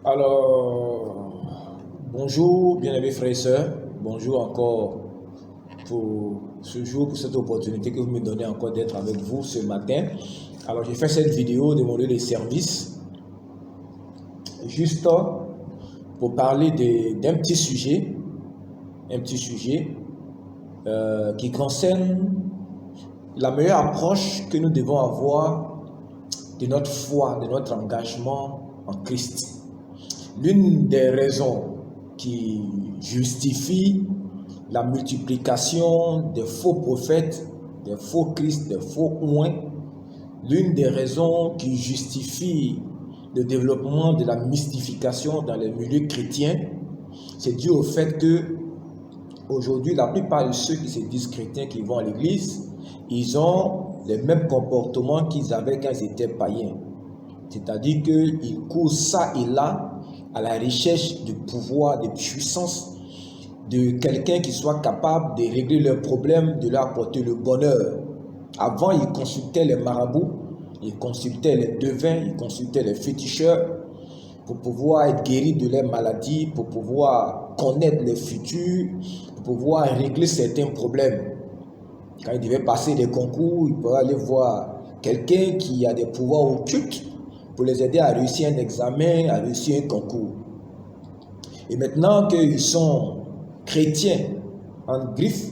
Alors, bonjour, bien-aimés frères et sœurs. Bonjour encore pour ce jour, pour cette opportunité que vous me donnez encore d'être avec vous ce matin. Alors, j'ai fait cette vidéo de mon lieu de service juste pour parler d'un petit sujet, qui concerne la meilleure approche que nous devons avoir de notre foi, de notre engagement en Christ. L'une des raisons qui justifie la multiplication des faux prophètes, des faux Christ, des faux oints, l'une des raisons qui justifie le développement de la mystification dans les milieux chrétiens, c'est dû au fait que aujourd'hui, la plupart de ceux qui se disent chrétiens, qui vont à l'église, ils ont les mêmes comportements qu'ils avaient quand ils étaient païens. C'est-à-dire qu'ils courent ça et là à la recherche de pouvoir, de puissance, de quelqu'un qui soit capable de régler leurs problèmes, de leur apporter le bonheur. Avant, ils consultaient les marabouts, ils consultaient les devins, ils consultaient les féticheurs pour pouvoir être guéris de leurs maladies, pour pouvoir connaître le futur, pour pouvoir régler certains problèmes. Quand ils devaient passer des concours, ils pouvaient aller voir quelqu'un qui a des pouvoirs occultes pour les aider à réussir un examen, à réussir un concours. Et maintenant qu'ils sont chrétiens en griffe,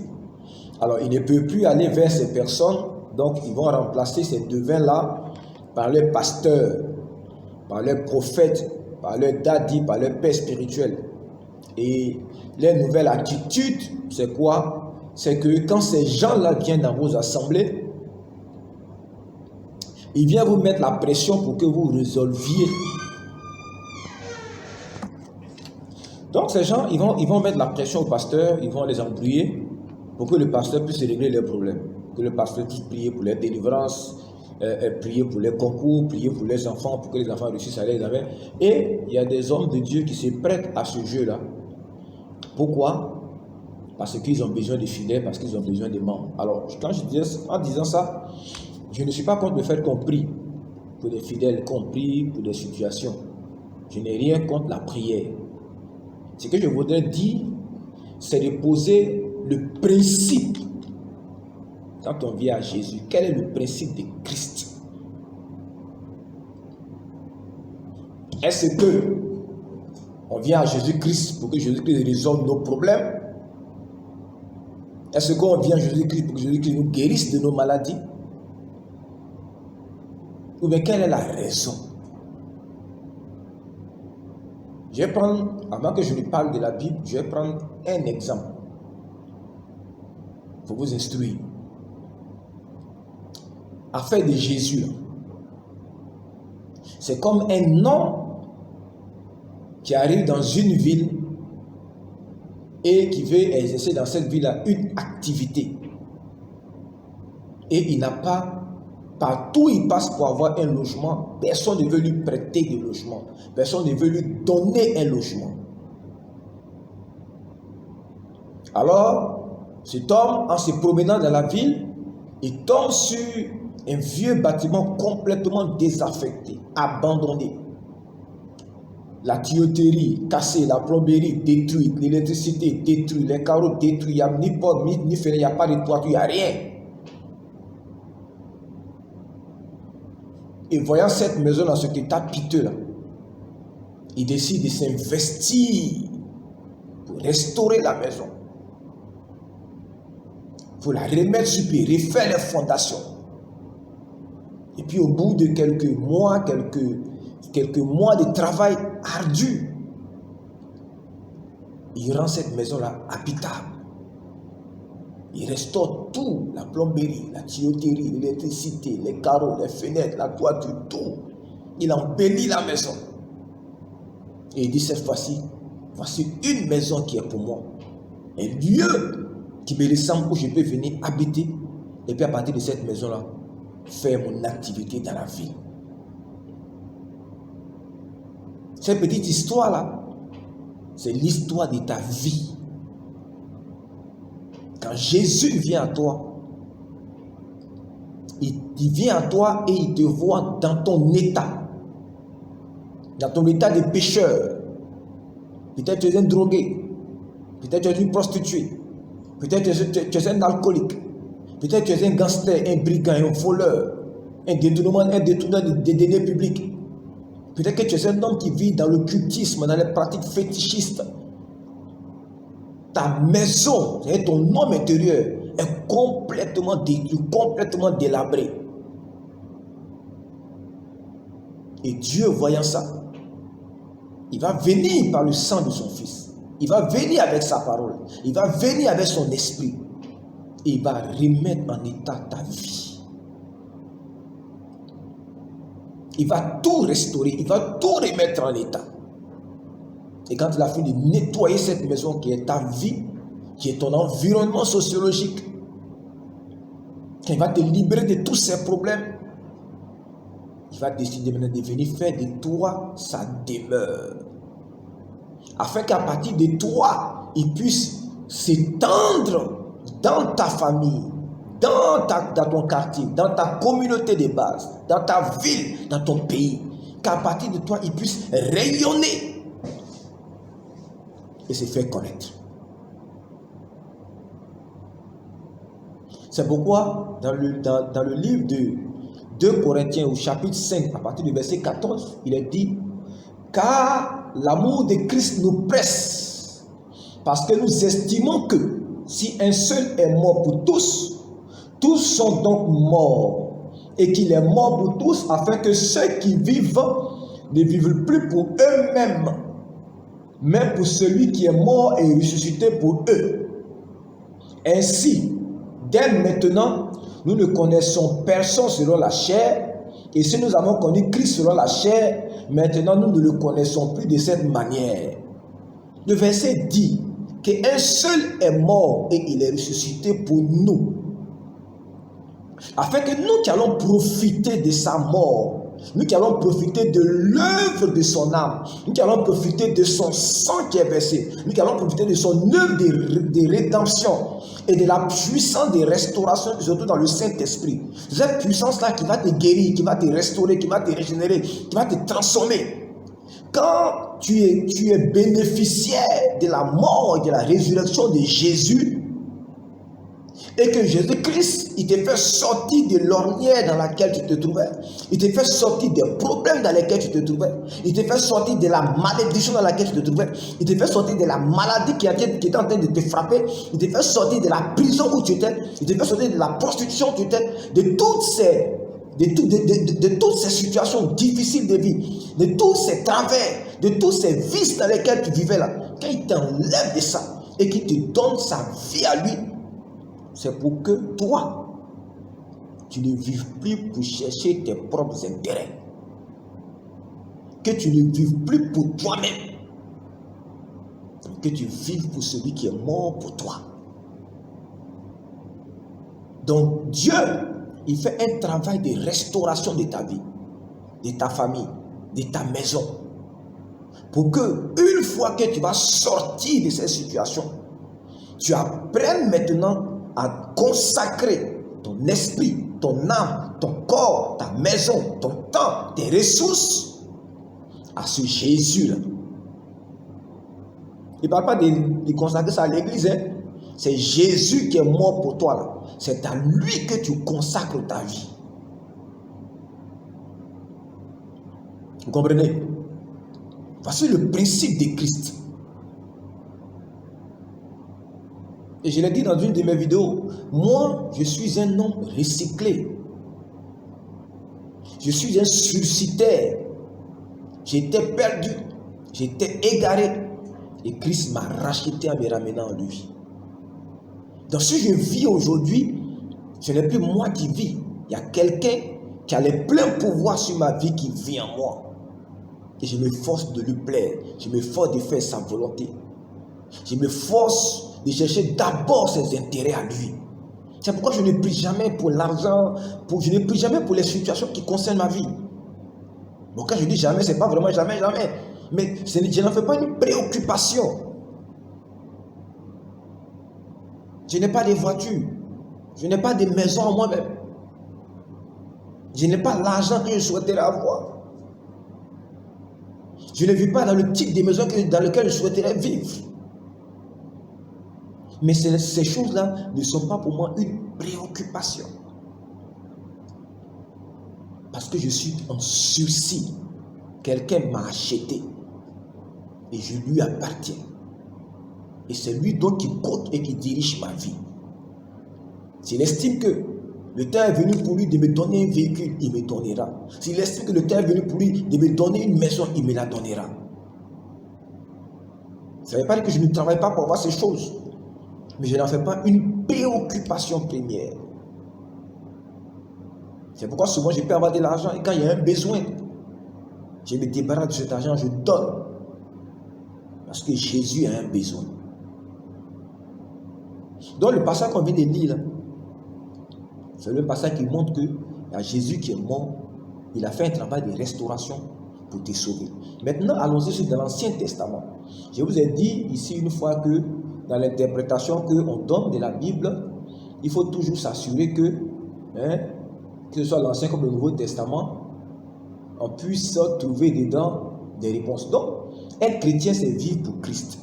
alors ils ne peuvent plus aller vers ces personnes, donc ils vont remplacer ces devins-là par leurs pasteurs, par leurs prophètes, par leurs dadis, par leurs pères spirituels. Et leur nouvelle attitude, c'est quoi? C'est que quand ces gens-là viennent dans vos assemblées, ils viennent vous mettre la pression pour que vous résolviez. Donc ces gens, ils vont mettre la pression au pasteur, ils vont les embrouiller pour que le pasteur puisse régler leurs problèmes. Que le pasteur puisse prier pour leur délivrance, prier pour les concours, prier pour les enfants, pour que les enfants réussissent à l'examen. Et il y a des hommes de Dieu qui se prêtent à ce jeu-là. Pourquoi? Parce qu'ils ont besoin de fidèles, parce qu'ils ont besoin de membres. Alors, en disant ça, je ne suis pas contre le fait qu'on prie pour des fidèles, qu'on prie pour des situations. Je n'ai rien contre la prière. Ce que je voudrais dire, c'est de poser le principe. Quand on vient à Jésus, quel est le principe de Christ? Est-ce que on vient à Jésus-Christ pour que Jésus-Christ résolve nos problèmes? Est-ce qu'on vient à Jésus-Christ pour que Jésus-Christ nous guérisse de nos maladies? Ou bien quelle est la raison? Je vais prendre, avant que je ne parle de la Bible, je vais prendre un exemple pour vous instruire. Affaire de Jésus, c'est comme un homme qui arrive dans une ville et qui veut exercer dans cette ville-là une activité. Et il n'a pas, partout où il passe pour avoir un logement, personne ne veut lui prêter de logement. Personne ne veut lui donner un logement. Alors, cet homme, en se promenant dans la ville, il tombe sur un vieux bâtiment complètement désaffecté, abandonné. La tuyauterie cassée, la plomberie détruite, l'électricité détruite, les carreaux détruits, il n'y a ni porte, ni fenêtre, il n'y a pas de toiture, il n'y a rien. Et voyant cette maison dans cet état piteux là, il décide de s'investir pour restaurer la maison, pour la remettre sur pied, refaire les fondations. Et puis au bout de quelques mois de travail ardu, il rend cette maison-là habitable. Il restaure tout, la plomberie, la tuyauterie, l'électricité, les carreaux, les fenêtres, la toiture, tout. Il embellit la maison. Et il dit cette fois-ci, voici une maison qui est pour moi. Un lieu qui me ressemble où je peux venir habiter. Et puis à partir de cette maison-là, faire mon activité dans la vie. Cette petite histoire-là, c'est l'histoire de ta vie. Quand Jésus vient à toi, il vient à toi et il te voit dans ton état. dans ton état de pécheur. Peut-être tu es un drogué, peut-être tu es une prostituée, peut-être tu es un alcoolique, peut-être tu es un gangster, un brigand, un voleur, un détourneur des deniers publics. Peut-être que tu es un homme qui vit dans le cultisme, dans les pratiques fétichistes. Ta maison, c'est ton homme intérieur, est complètement détruit, complètement délabré. Et Dieu, voyant ça, il va venir par le sang de son Fils. Il va venir avec sa parole. Il va venir avec son esprit. Et il va remettre en état ta vie. Il va tout restaurer. Il va tout remettre en état. Et quand il a fini de nettoyer cette maison qui est ta vie, qui est ton environnement sociologique, quand il va te libérer de tous ces problèmes, il va décider maintenant de venir faire de toi sa demeure. Afin qu'à partir de toi, il puisse s'étendre dans ta famille, dans ton quartier, dans ta communauté de base, dans ta ville, dans ton pays. Qu'à partir de toi, il puisse rayonner et se faire connaître. C'est pourquoi dans le livre de 2 Corinthiens au chapitre 5, à partir du verset 14, il est dit: car l'amour de Christ nous presse, parce que nous estimons que si un seul est mort pour tous, tous sont donc morts, et qu'il est mort pour tous, afin que ceux qui vivent ne vivent plus pour eux-mêmes, mais pour celui qui est mort et ressuscité pour eux. Ainsi, dès maintenant, nous ne connaissons personne selon la chair, et si nous avons connu Christ selon la chair, maintenant nous ne le connaissons plus de cette manière. Le verset dit qu'un seul est mort et il est ressuscité pour nous, afin que nous qui allons profiter de sa mort, nous qui allons profiter de l'œuvre de son âme, nous qui allons profiter de son sang qui est versé, nous qui allons profiter de son œuvre de rédemption et de la puissance de restauration, surtout dans le Saint-Esprit. Cette puissance-là qui va te guérir, qui va te restaurer, qui va te régénérer, qui va te transformer. Quand tu es bénéficiaire de la mort et de la résurrection de Jésus, et que Jésus-Christ, il te fait sortir de l'ornière dans laquelle tu te trouvais, il te fait sortir des problèmes dans lesquels tu te trouvais, il te fait sortir de la malédiction dans laquelle tu te trouvais, il te fait sortir de la maladie qui était en train de te frapper, il te fait sortir de la prison où tu étais, il te fait sortir de la prostitution où tu étais, de toutes ces situations difficiles de vie, de tous ces travers, de tous ces vices dans lesquels tu vivais là. Quand il t'enlève de ça et qu'il te donne sa vie à lui, c'est pour que toi, tu ne vives plus pour chercher tes propres intérêts. Que tu ne vives plus pour toi-même. Que tu vives pour celui qui est mort pour toi. Donc Dieu, il fait un travail de restauration de ta vie, de ta famille, de ta maison. Pour que, une fois que tu vas sortir de cette situation, tu apprennes maintenant à consacrer ton esprit, ton âme, ton corps, ta maison, ton temps, tes ressources à ce Jésus-là. Il ne parle pas de consacrer ça à l'église. Hein? C'est Jésus qui est mort pour toi. Là. C'est à lui que tu consacres ta vie. Vous comprenez? Voici le principe de Christ. Et je l'ai dit dans une de mes vidéos, moi, je suis un homme recyclé. Je suis un suicidaire. J'étais perdu. J'étais égaré. Et Christ m'a racheté en me ramenant en lui. Donc si je vis aujourd'hui, ce n'est plus moi qui vis. Il y a quelqu'un qui a les pleins pouvoirs sur ma vie qui vit en moi. Et je me force de lui plaire. Je me force de faire sa volonté. Je me force de chercher d'abord ses intérêts à lui. C'est pourquoi je ne prie jamais pour l'argent, je ne prie jamais pour les situations qui concernent ma vie. Bon, quand je dis jamais, ce n'est pas vraiment jamais. Mais je n'en fais pas une préoccupation. Je n'ai pas de voiture. Je n'ai pas de maison en moi-même. Je n'ai pas l'argent que je souhaiterais avoir. Je ne vis pas dans le type de maison dans lequel je souhaiterais vivre. Mais ces choses-là ne sont pas pour moi une préoccupation. Parce que je suis en sursis. Quelqu'un m'a acheté. Et je lui appartiens. Et c'est lui donc qui compte et qui dirige ma vie. S'il estime que le temps est venu pour lui de me donner un véhicule, il me donnera. S'il estime que le temps est venu pour lui de me donner une maison, il me la donnera. Ça ne veut pas dire que je ne travaille pas pour avoir ces choses. Mais je n'en fais pas une préoccupation première. C'est pourquoi souvent je peux avoir de l'argent et quand il y a un besoin, je me débarrasse de cet argent, je donne. Parce que Jésus a un besoin. Donc le passage qu'on vient de lire, c'est le passage qui montre que il y a Jésus qui est mort, il a fait un travail de restauration pour te sauver. Maintenant, allons-y dans l'Ancien Testament. Je vous ai dit ici une fois que dans l'interprétation qu'on donne de la Bible, il faut toujours s'assurer que ce soit l'Ancien comme le Nouveau Testament, on puisse trouver dedans des réponses. Donc, être chrétien, c'est vivre pour Christ.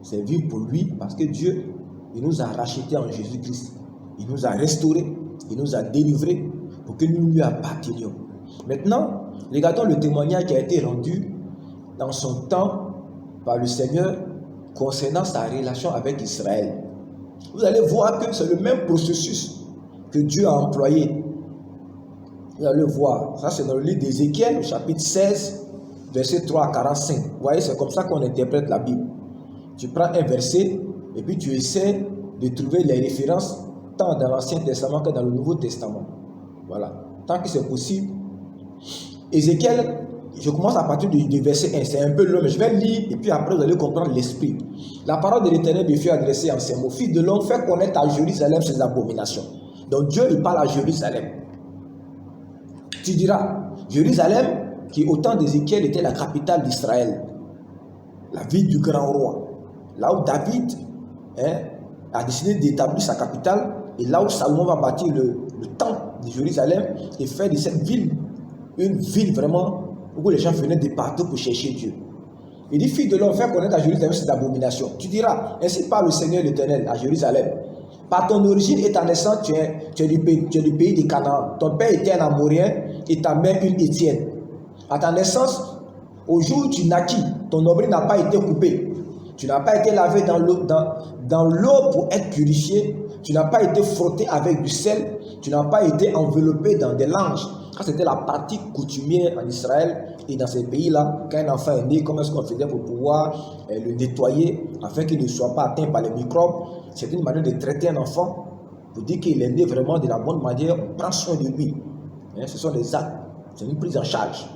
C'est vivre pour lui parce que Dieu, il nous a rachetés en Jésus-Christ. Il nous a restaurés, il nous a délivrés pour que nous lui appartenions. Maintenant, regardons le témoignage qui a été rendu dans son temps par le Seigneur concernant sa relation avec Israël. Vous allez voir que c'est le même processus que Dieu a employé. Vous allez voir, ça c'est dans le livre d'Ézéchiel, chapitre 16, verset 3 à 45. Vous voyez, c'est comme ça qu'on interprète la Bible. Tu prends un verset et puis tu essaies de trouver les références tant dans l'Ancien Testament que dans le Nouveau Testament. Voilà, tant que c'est possible. Ézéchiel, je commence à partir du verset 1, c'est un peu long, mais je vais lire et puis après vous allez comprendre l'esprit. La parole de l'Éternel me fut adressée en ces mots. Fils de l'homme, fais connaître à Jérusalem ses abominations. Donc Dieu, il parle à Jérusalem. Tu diras, Jérusalem, qui au temps d'Ézéchiel était la capitale d'Israël, la ville du grand roi, là où David a décidé d'établir sa capitale, et là où Salomon va bâtir le temple de Jérusalem et faire de cette ville une ville vraiment où les gens venaient de partout pour chercher Dieu. Il dit, fille de l'homme, fais connaître à Jérusalem cette abomination. Tu diras, ainsi parle le Seigneur l'Éternel à Jérusalem. Par ton origine et ta naissance, tu es du pays de Canaan. Ton père était un Amorien et ta mère une Étienne. À ta naissance, au jour où tu naquis, ton nombril n'a pas été coupé. Tu n'as pas été lavé dans l'eau pour être purifié. Tu n'as pas été frotté avec du sel. Tu n'as pas été enveloppé dans des langes. Ça, c'était la pratique coutumière en Israël et dans ces pays-là. Quand un enfant est né, comment est-ce qu'on faisait pour pouvoir le nettoyer afin qu'il ne soit pas atteint par les microbes? C'est une manière de traiter un enfant pour dire qu'il est né vraiment de la bonne manière. On prend soin de lui. Ce sont des actes. C'est une prise en charge.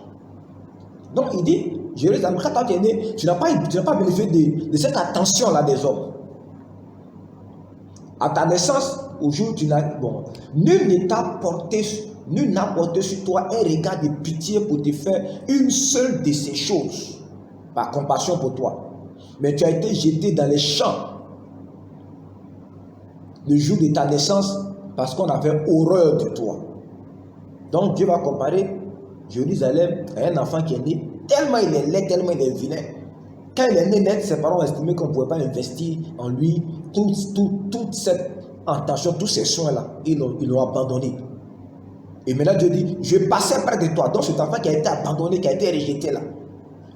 Donc il dit, Jérusalem, quand tu es né, tu n'as pas bénéficié de cette attention-là des hommes. À ta naissance, au jour où tu n'as... Bon, nul n'a porté sur toi un regard de pitié pour te faire une seule de ces choses, par compassion pour toi. Mais tu as été jeté dans les champs le jour de ta naissance parce qu'on avait horreur de toi. Donc Dieu va comparer Jérusalem à un enfant qui est né, tellement il est laid, tellement il est vilain. Quand il est né net, ses parents ont estimé qu'on ne pouvait pas investir en lui toute cette attention, tous ces soins-là. Ils l'ont abandonné. Et maintenant Dieu dit, je passais près de toi. Donc cet enfant qui a été abandonné, qui a été rejeté là.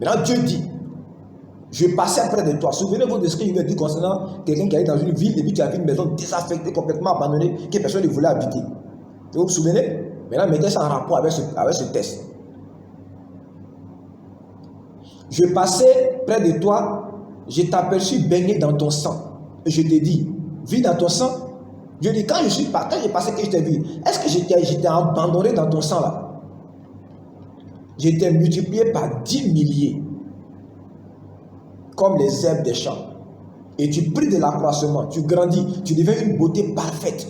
Maintenant Dieu dit, je passais près de toi. Souvenez-vous de ce qu'il me dit concernant quelqu'un qui est dans une ville et puis qui avait une maison désaffectée, complètement abandonnée, que personne ne voulait habiter. Vous vous souvenez? Maintenant, mettez ça en rapport avec ce texte. Je passais près de toi, je t'aperçus baigné dans ton sang. Et je t'ai dit, vis dans ton sang. Je dis, quand j'ai passé que je t'ai vu, est-ce que j'étais abandonné dans ton sang là? J'étais multiplié par 10 milliers, comme les herbes des champs. Et tu pris de l'accroissement, tu grandis, tu deviens une beauté parfaite.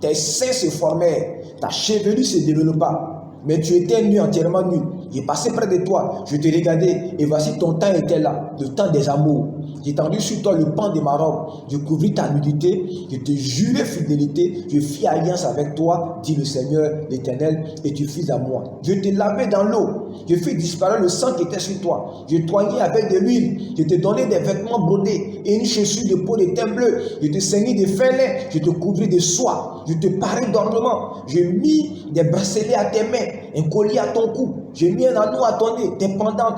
Tes seins se formèrent, ta chevelure se développa. Mais tu étais nu, entièrement nu. J'ai passé près de toi, je te regardais, et voici ton temps était là, le temps des amours. J'ai tendu sur toi le pan de ma robe, je couvris ta nudité, je te jurai fidélité, je fis alliance avec toi, dit le Seigneur l'Éternel, et tu fis à moi. Je te lavai dans l'eau, je fis disparaître le sang qui était sur toi, je t'oignai avec de l'huile, je te donnai des vêtements brodés et une chaussure de peau de thym bleu, je te ceignis de fêlés, je te couvris de soie, je te parai d'ornements, je mis des bracelets à tes mains, un collier à ton cou, j'ai mis un anneau à ton nez, des pendants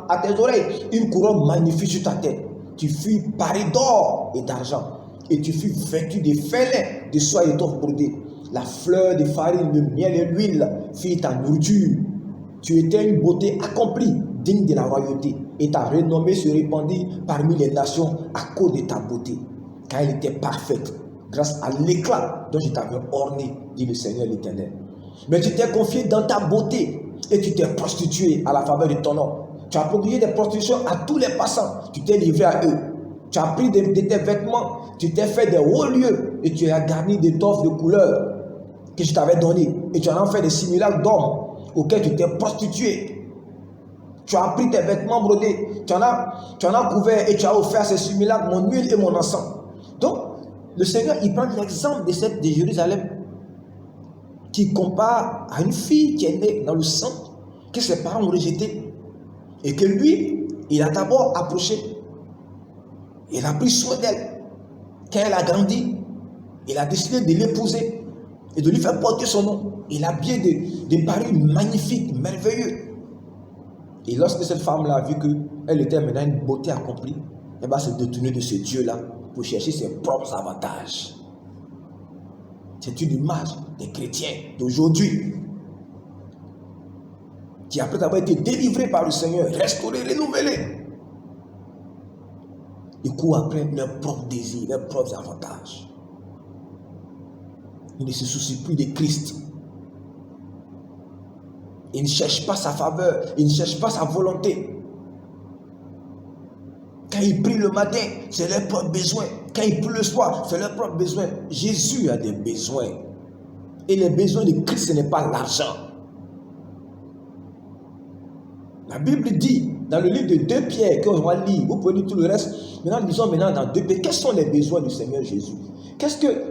à tes oreilles, une couronne magnifique sur ta tête. Tu fus paré d'or et d'argent, et tu fus vêtu de fêlés, de soie et d'étoffe brodée. La fleur de farine, le miel et l'huile firent ta nourriture. Tu étais une beauté accomplie, digne de la royauté, et ta renommée se répandit parmi les nations à cause de ta beauté, car elle était parfaite, grâce à l'éclat dont je t'avais orné, dit le Seigneur l'Éternel. Mais tu t'es confié dans ta beauté, et tu t'es prostitué à la faveur de ton nom. Tu as produit des prostitutions à tous les passants, tu t'es livré à eux. Tu as pris de tes vêtements, tu t'es fait des hauts lieux, et tu as garni d'étoffes de couleur que je t'avais donné, et tu en as fait des simulacres d'hommes auxquels tu t'es prostitué. Tu as pris tes vêtements brodés, tu en as couvert, et tu as offert ces simulacres mon huile et mon encens. Donc, le Seigneur, il prend l'exemple de Jérusalem, qui compare à une fille qui est née dans le sang, que ses parents ont rejeté, et que lui, il a d'abord approché, il a pris soin d'elle. Quand elle a grandi, il a décidé de l'épouser et de lui faire porter son nom. Il a bien des paris magnifiques, merveilleux. Et lorsque cette femme-là a vu qu'elle était maintenant une beauté accomplie, elle va se détourner de ce Dieu-là pour chercher ses propres avantages. C'est une image des chrétiens d'aujourd'hui qui, après avoir été délivrés par le Seigneur, restaurés, renouvelés, ils courent après leurs propres désirs, leurs propres avantages. Ils ne se soucient plus de Christ. Ils ne cherchent pas sa faveur, ils ne cherchent pas sa volonté. Quand ils prient le matin, c'est leur propre besoin. Quand ils prient le soir, c'est leur propre besoin. Jésus a des besoins. Et les besoins de Christ, ce n'est pas l'argent. La Bible dit, dans le livre de 2 Pierre, qu'on va lire, vous pouvez lire tout le reste. Maintenant, lisons dans 2 Pierre, quels sont les besoins du Seigneur Jésus?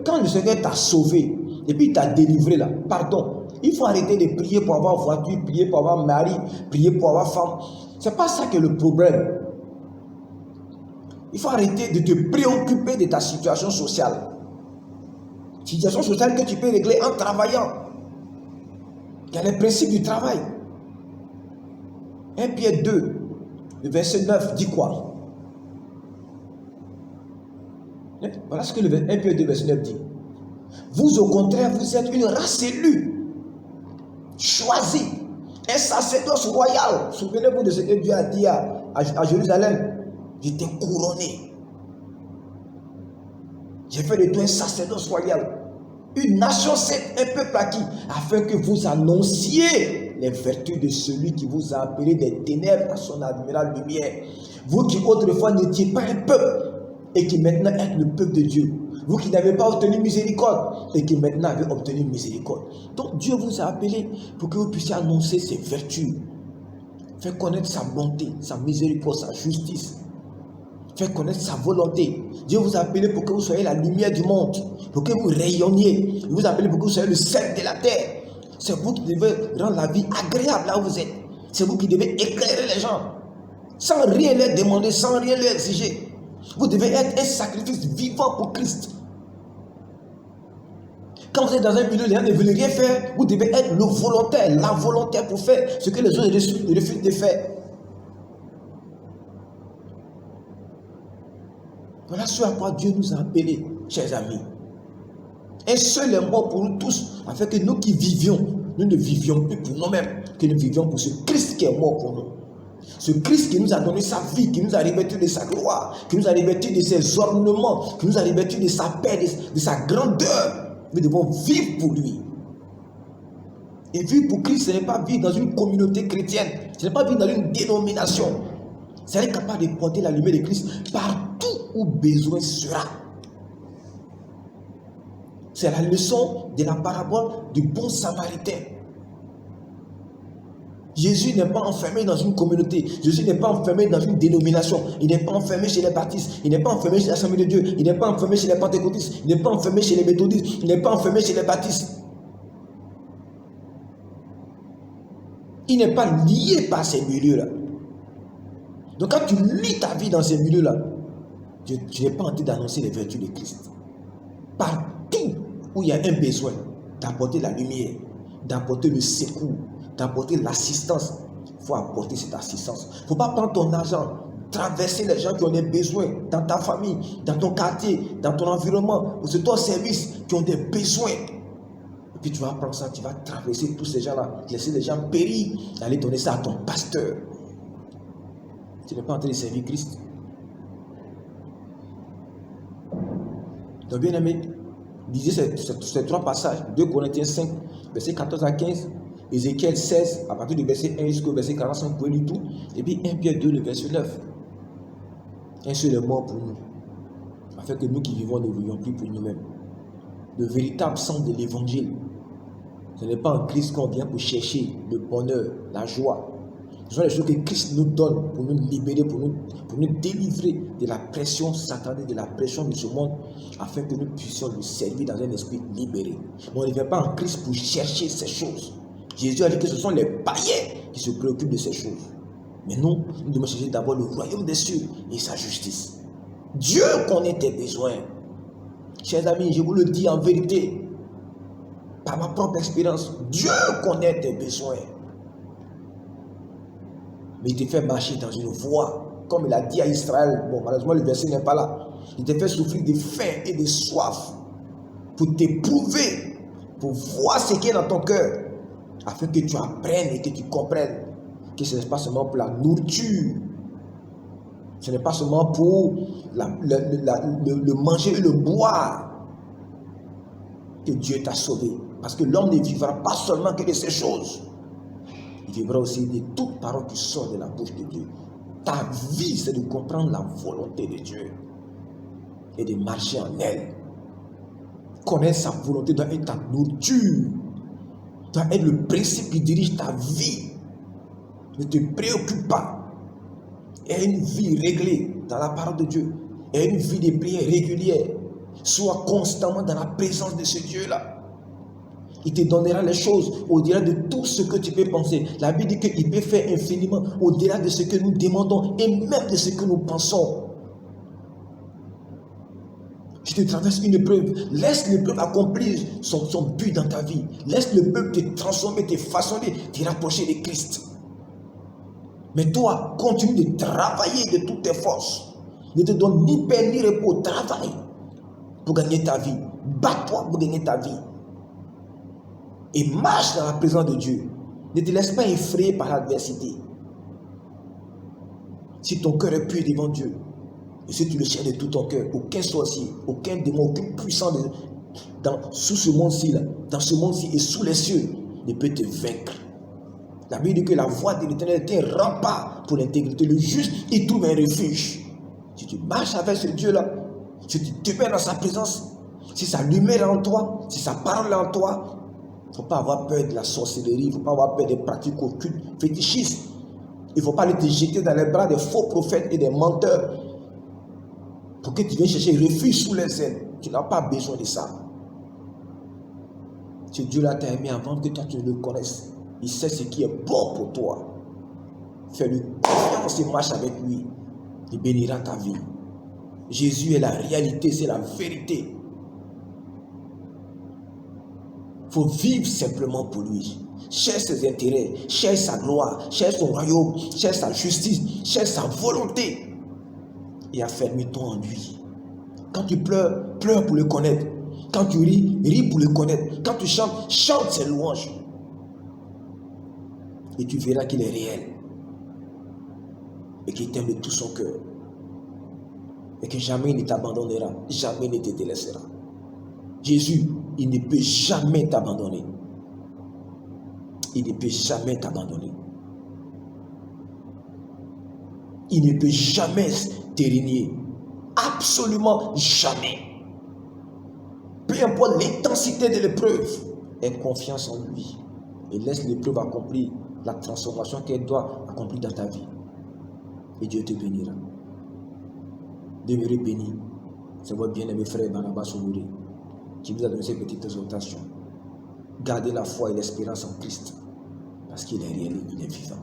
Quand le Seigneur t'a sauvé, et puis il t'a délivré là, pardon, il faut arrêter de prier pour avoir voiture, prier pour avoir mari, prier pour avoir femme. Ce n'est pas ça qui est le problème. Il faut arrêter de te préoccuper de ta situation sociale. Situation sociale que tu peux régler en travaillant. Il y a les principes du travail. 1 Pierre 2, le verset 9 dit quoi? Voilà ce que le 1 Pierre 2, verset 9 dit. Vous, au contraire, vous êtes une race élue, choisie, un sacerdoce royal. Souvenez-vous de ce que Dieu a dit à Jérusalem. Je t'ai couronné. J'ai fait de toi un sacerdoce royal, une nation sainte, un peuple acquis, afin que vous annonciez les vertus de celui qui vous a appelé des ténèbres à son admirable lumière. Vous qui autrefois n'étiez pas un peuple et qui maintenant êtes le peuple de Dieu. Vous qui n'avez pas obtenu miséricorde et qui maintenant avez obtenu miséricorde. Donc Dieu vous a appelé pour que vous puissiez annoncer ses vertus, faire connaître sa bonté, sa miséricorde, sa justice, faire connaître sa volonté. Dieu vous a appelé pour que vous soyez la lumière du monde, pour que vous rayonniez. Il vous a appelé pour que vous soyez le sel de la terre. C'est vous qui devez rendre la vie agréable là où vous êtes. C'est vous qui devez éclairer les gens, sans rien leur demander, sans rien leur exiger. Vous devez être un sacrifice vivant pour Christ. Quand vous êtes dans un milieu, les gens ne veulent rien faire, vous devez être le volontaire, la volontaire pour faire ce que les autres refusent de faire. Voilà ce à quoi Dieu nous a appelés, chers amis. Un seul est mort pour nous tous, afin que nous qui vivions, nous ne vivions plus pour nous-mêmes, que nous vivions pour ce Christ qui est mort pour nous. Ce Christ qui nous a donné sa vie, qui nous a revêtu de sa gloire, qui nous a revêtu de ses ornements, qui nous a revêtu de sa paix, de sa grandeur. Nous devons vivre pour lui. Et vivre pour Christ, ce n'est pas vivre dans une communauté chrétienne, ce n'est pas vivre dans une dénomination. C'est être capable de porter la lumière de Christ partout où besoin sera. C'est la leçon de la parabole du bon samaritain. Jésus n'est pas enfermé dans une communauté. Jésus n'est pas enfermé dans une dénomination. Il n'est pas enfermé chez les baptistes. Il n'est pas enfermé chez l'Assemblée de Dieu. Il n'est pas enfermé chez les pentecôtistes. Il n'est pas enfermé chez les méthodistes. Il n'est pas enfermé chez les baptistes. Il n'est pas lié par ces milieux-là. Donc quand tu lis ta vie dans ces milieux-là, tu n'es pas en train d'annoncer les vertus de Christ. Partout où il y a un besoin d'apporter la lumière, d'apporter le secours, d'apporter l'assistance, il faut apporter cette assistance. Il ne faut pas prendre ton argent, traverser les gens qui ont des besoins dans ta famille, dans ton quartier, dans ton environnement, ou sur ton service qui ont des besoins. Et puis tu vas prendre ça, tu vas traverser tous ces gens-là, laisser les gens périr, et aller donner ça à ton pasteur. Tu n'es pas en train de servir Christ. Donc bien aimé, lisez ces trois passages, 2 Corinthiens 5, versets 14 à 15, Ézéchiel 16, à partir du verset 1 jusqu'au verset 45, vous pouvez lire tout, et puis 1 Pierre 2, le verset 9. Un seul est mort pour nous, afin que nous qui vivons ne vivions plus pour nous-mêmes. Le véritable sens de l'évangile, ce n'est pas en Christ qu'on vient pour chercher le bonheur, la joie. Ce sont les choses que Christ nous donne pour nous libérer, pour nous délivrer de la pression satanée, de la pression de ce monde, afin que nous puissions nous servir dans un esprit libéré. Mais on ne vient pas en Christ pour chercher ces choses. Jésus a dit que ce sont les païens qui se préoccupent de ces choses. Mais nous devons chercher d'abord le royaume des cieux et sa justice. Dieu connaît tes besoins. Chers amis, je vous le dis en vérité, par ma propre expérience, Dieu connaît tes besoins. Mais il te fait marcher dans une voie, comme il a dit à Israël. Bon, malheureusement, le verset n'est pas là. Il te fait souffrir de faim et de soif pour t'éprouver, pour voir ce qui est dans ton cœur, afin que tu apprennes et que tu comprennes que ce n'est pas seulement pour la nourriture, ce n'est pas seulement pour le manger et le boire que Dieu t'a sauvé. Parce que l'homme ne vivra pas seulement que de ces choses. Il vivra aussi de toute parole qui sort de la bouche de Dieu. Ta vie, c'est de comprendre la volonté de Dieu et de marcher en elle. Connaître sa volonté doit être ta nourriture, doit être le principe qui dirige ta vie. Ne te préoccupe pas. Aie une vie réglée dans la parole de Dieu. Aie une vie de prière régulière. Sois constamment dans la présence de ce Dieu-là. Il te donnera les choses au-delà de tout ce que tu peux penser. La Bible dit qu'il peut faire infiniment au-delà de ce que nous demandons et même de ce que nous pensons. Tu te traverses une épreuve. Laisse l'épreuve accomplir son but dans ta vie. Laisse l'épreuve te transformer, te façonner, te rapprocher de Christ. Mais toi, continue de travailler de toutes tes forces. Ne te donne ni paix ni repos. Travaille pour gagner ta vie. Bats-toi pour gagner ta vie. Et marche dans la présence de Dieu. Ne te laisse pas effrayer par l'adversité. Si ton cœur est pur devant Dieu, et si tu le cherches de tout ton cœur, aucun sorcier, aucun démon, aucun puissant sous ce monde-ci, dans ce monde-ci et sous les cieux, ne peut te vaincre. La Bible dit que la voie de l'Éternel est un rempart pour l'intégrité. Le juste, il trouve un refuge. Si tu marches avec ce Dieu-là, si tu te mets dans sa présence, si sa lumière est en toi, si sa parole est en toi, il ne faut pas avoir peur de la sorcellerie, il ne faut pas avoir peur des pratiques occultes, fétichistes. Il ne faut pas aller te jeter dans les bras des faux prophètes et des menteurs pour que tu viennes chercher refuge sous les ailes. Tu n'as pas besoin de ça. Ce Dieu-là t'a aimé avant que toi tu ne le connaisses. Il sait ce qui est bon pour toi. Fais-lui confiance et marche avec lui. Il bénira ta vie. Jésus est la réalité, c'est la vérité. Il faut vivre simplement pour lui. Cherche ses intérêts, cherche sa gloire, cherche son royaume, cherche sa justice, cherche sa volonté. Et affermis-toi en lui. Quand tu pleures, pleure pour le connaître. Quand tu ris, ris pour le connaître. Quand tu chantes, chante ses louanges. Et tu verras qu'il est réel. Et qu'il t'aime de tout son cœur. Et que jamais il ne t'abandonnera, jamais il ne te délaissera. Jésus, il ne peut jamais t'abandonner. Il ne peut jamais t'abandonner. Il ne peut jamais te régner. Absolument jamais. Peu importe l'intensité de l'épreuve, aie confiance en lui. Et laisse l'épreuve accomplir la transformation qu'elle doit accomplir dans ta vie. Et Dieu te bénira. Demeurez bénis. C'est votre bien-aimé frère Barnabas Sougouré qui vous a donné ces petites exhortations. Gardez la foi et l'espérance en Christ, parce qu'il est réel et il est vivant.